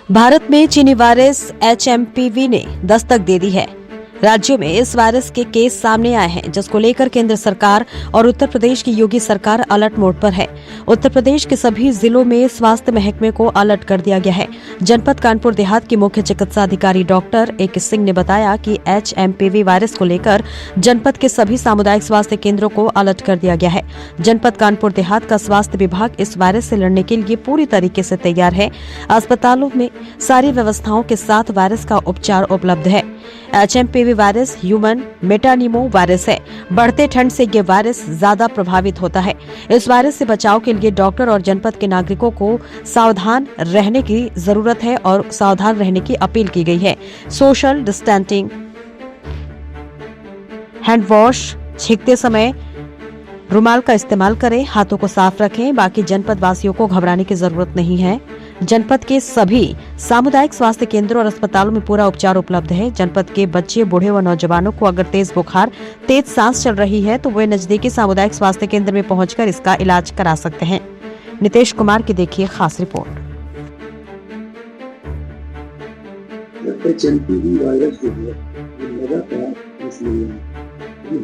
भारत में चीनी virus HMPV ने दस्तक दे दी है। राज्यों में इस वायरस के केस सामने आए हैं, जिसको लेकर केंद्र सरकार और उत्तर प्रदेश की योगी सरकार अलर्ट मोड पर है। उत्तर प्रदेश के सभी जिलों में स्वास्थ्य महकमे को अलर्ट कर दिया गया है। जनपद कानपुर देहात की मुख्य चिकित्सा अधिकारी डॉक्टर AK सिंह ने बताया कि HMPV वायरस को लेकर जनपद के सभी सामुदायिक स्वास्थ्य केंद्रों को अलर्ट कर दिया गया है। जनपद कानपुर देहात का स्वास्थ्य विभाग इस वायरस से लड़ने के लिए पूरी तरीके से तैयार है। अस्पतालों में सारी व्यवस्थाओं के साथ वायरस का उपचार उपलब्ध है। HMPV वायरस ह्यूमन मेटानिमो वायरस है। बढ़ते ठंड से ये वायरस ज्यादा प्रभावित होता है। इस वायरस से बचाव के लिए डॉक्टर और जनपद के नागरिकों को सावधान रहने की जरूरत है और सावधान रहने की अपील की गई है। सोशल डिस्टेंसिंग, हैंड वॉश, छींकते समय रुमाल का इस्तेमाल करें, हाथों को साफ रखें। बाकी जनपद वासियों को घबराने की जरूरत नहीं है। जनपद के सभी सामुदायिक स्वास्थ्य केंद्रों और अस्पतालों में पूरा उपचार उपलब्ध है। जनपद के बच्चे, बूढ़े व नौजवानों को अगर तेज बुखार, तेज सांस चल रही है तो वे नजदीकी सामुदायिक स्वास्थ्य केंद्र में पहुंचकर इसका इलाज करा सकते हैं। नितेश कुमार की देखिए खास रिपोर्ट। HMPV वायरस जो है लगातार इसलिए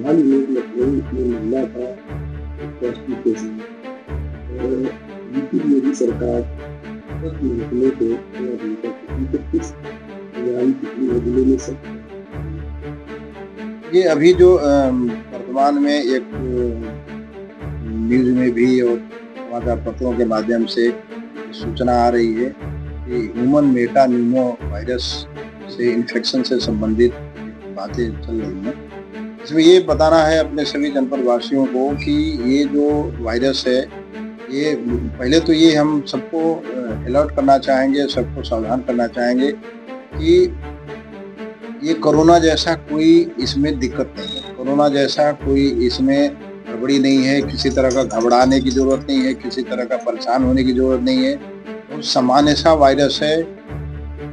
हाल ही में लखनऊ में महिला का पॉजिटिव केस है और यूपी में भी सरकार महकमे को किस तैयारी कितनी बदले में सब ये अभी जो वर्तमान में एक न्यूज में भी और समाचार पत्रों के माध्यम से सूचना आ रही है कि ह्यूमन मेटानिमो वायरस से इन्फेक्शन से संबंधित बातें चल रही हैं। इसमें ये बताना है अपने सभी जनपद वासियों को कि ये जो वायरस है, ये पहले तो ये हम सबको अलर्ट करना चाहेंगे, सबको सावधान करना चाहेंगे कि ये कोरोना जैसा कोई इसमें दिक्कत नहीं है। कोरोना जैसा कोई इसमें गड़बड़ी नहीं है। किसी तरह का घबराने की जरूरत नहीं है, किसी तरह का परेशान होने की जरूरत नहीं है। और सामान्य सा वायरस है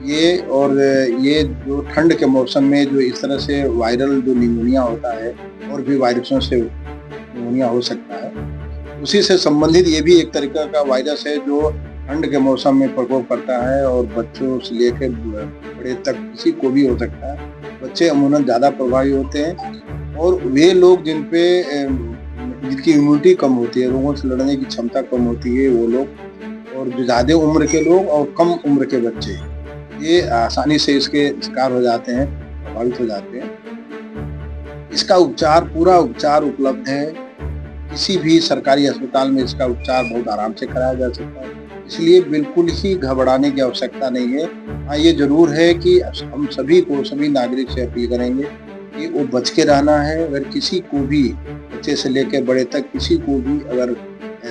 ये। और ये जो ठंड के मौसम में जो इस तरह से वायरल जो निमोनिया होता है और भी वायरसों से निमोनिया हो सकता है, उसी से संबंधित ये भी एक तरीका का वायरस है जो ठंड के मौसम में प्रकोप करता है और बच्चों से लेकर बड़े तक किसी को भी हो सकता है। बच्चे अमूमन ज़्यादा प्रभावी होते हैं और वे लोग जिनकी इम्यूनिटी कम होती है, रोगों से लड़ने की क्षमता कम होती है, वो लोग और जो ज़्यादा उम्र के लोग और कम उम्र के बच्चे, ये आसानी से इसके शिकार हो जाते हैं, प्रभावित हो जाते हैं। इसका उपचार, पूरा उपचार उपलब्ध है। किसी भी सरकारी अस्पताल में इसका उपचार बहुत आराम से कराया जा सकता है, इसलिए बिल्कुल ही घबराने की आवश्यकता नहीं है। हाँ, ये जरूर है कि हम सभी नागरिक से अपील करेंगे कि वो बच के रहना है। अगर किसी को भी, बच्चे से लेकर बड़े तक, किसी को भी अगर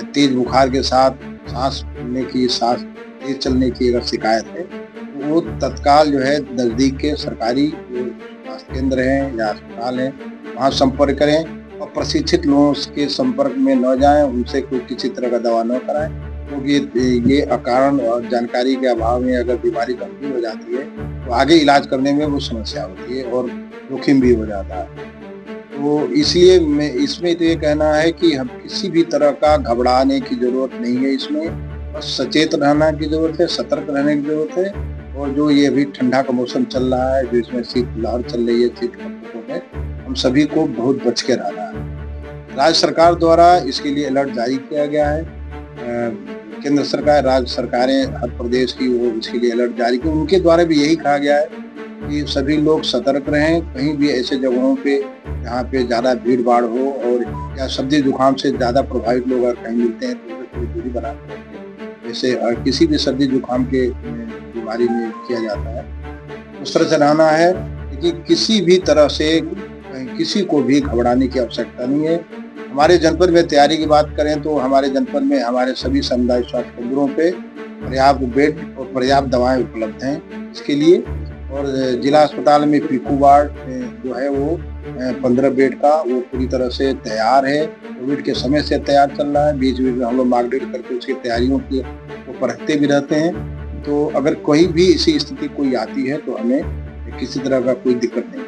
तेज बुखार के साथ सांस फूलने की, सांस तेज चलने की अगर शिकायत है तो वो तत्काल जो है नज़दीक के सरकारी स्वास्थ्य केंद्र हैं या अस्पताल हैं, वहाँ संपर्क करें और प्रशिक्षित लोगों के संपर्क में न जाएं, उनसे कोई किसी तरह का दवा न कराएं, क्योंकि ये अकारण और जानकारी के अभाव में अगर बीमारी गंभीर हो जाती है तो आगे इलाज करने में वो समस्या होती है और जोखिम भी हो जाता है। तो इसलिए मैं इसमें तो ये कहना है कि हम किसी भी तरह का घबराने की जरूरत नहीं है। इसमें बस सचेत रहना की जरूरत है, सतर्क रहने की जरूरत है। और जो ये अभी ठंडा का मौसम चल रहा है, जो इसमें शीतलहर चल रही है, शीत प्रकोप है, हम सभी को बहुत बच के रहना है। राज्य सरकार द्वारा इसके लिए अलर्ट जारी किया गया है। केंद्र सरकार, राज्य सरकारें, हर प्रदेश की वो इसके लिए अलर्ट जारी की। उनके द्वारा भी यही कहा गया है कि सभी लोग सतर्क रहें। कहीं भी ऐसे जगहों पे जहाँ पे ज़्यादा भीड़ भाड़ हो और या सर्दी जुकाम से ज़्यादा प्रभावित लोग अगर कहीं मिलते हैं तो थोड़ी दूरी बना कर रखें। जैसे किसी भी सर्दी जुकाम के बीमारी में किया जाता है, उस तरह से रहना है कि किसी भी तरह से किसी को भी घबराने की आवश्यकता नहीं है। हमारे जनपद में तैयारी की बात करें तो हमारे जनपद में हमारे सभी सामुदायिक स्वास्थ्य केंद्रों पे पर्याप्त बेड और पर्याप्त दवाएं उपलब्ध हैं इसके लिए। और जिला अस्पताल में पीकू वार्ड जो है वो 15 बेड का वो पूरी तरह से तैयार है। कोविड के समय से तैयार चल रहा है। बीच बीच में हम लोग मार्केट करके उसकी तैयारियों की वो परखते भी रहते हैं। तो अगर कोई भी ऐसी स्थिति कोई आती है तो हमें किसी तरह का कोई दिक्कत नहीं।